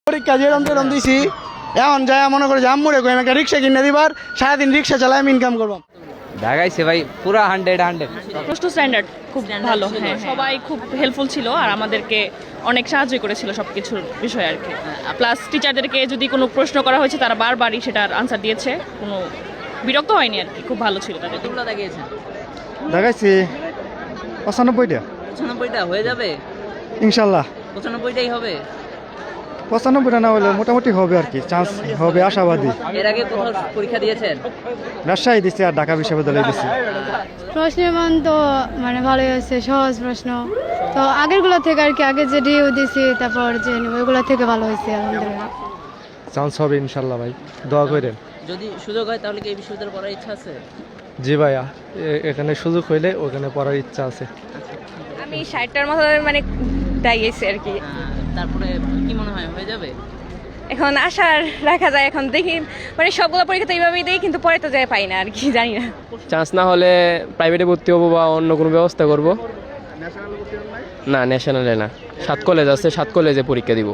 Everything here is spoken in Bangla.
পরীক্ষা যেরম তেরম দিছি, এখন যায় মনে করে যে আম্মুরে কই একটা রিক্সা কিনে দিবার, সারাদিন রিক্সা চালাই আমি ইনকাম করবো। ঢাকাইছে ভাই পুরা 100 প্রশ্ন স্ট্যান্ডার্ড খুব ভালো, হ্যাঁ সবাই খুব হেল্পফুল ছিল আর আমাদেরকে অনেক সাহায্য করেছিল সব কিছুর বিষয়ে আর কি। প্লাস টিচারদেরকে যদি কোনো প্রশ্ন করা হয়েছে তারা বারবারই সেটার আনসার দিয়েছে, কোনো বিরক্ত হয়নি আর কি, খুব ভালো ছিল তাদের। কতগুলো দেখিয়েছেন? দেখাইছি 95টা। 95টা হয়ে যাবে? ইনশাল্লাহ 95টাই হবে? 95টা না হলে মোটামুটি হবে আর কি, চান্স হবে আশাবাদী। এর আগে কোথাও পরীক্ষা দিয়েছেন? রাজশাহী দিচ্ছি আর ঢাকা বিশ্ববিদ্যালয়ে দিচ্ছি। প্রশ্নের মান তো মানে ভালোই আছে, সহজ প্রশ্ন তো আগেরগুলো থেকে আর কি। আগে যে ডিউ দিছি তারপর যে ওইগুলো থেকে ভালো হয়েছে আলহামদুলিল্লাহ। চান্স হবে ইনশাল্লাহ ভাই, দোয়া করেন। যদি সুযোগ হয় তাহলে কি এই বিশ্ববিদ্যালয়ে পড়ার ইচ্ছা আছে? জি ভাইয়া, এখানে সুযোগ হইলে ওখানে পড়ার ইচ্ছা আছে। আমি 60টার মতো মানে দাঁড়িয়েছি আর কি। তারপরে কি মনে হয় হয়ে যাবে? এখন আশা রাখা যায়, এখন দেখি মানে সবগুলো পরীক্ষা তো এইভাবেই দিই, কিন্তু পরে তো যায় পাই না আর কি, জানি না। চান্স না হলে প্রাইভেটে ভর্তি হবো বা অন্য কোনো ব্যবস্থা করব। না ন্যাশনালে না, 7 কলেজ আছে, 7 কলেজে পরীক্ষা দিব।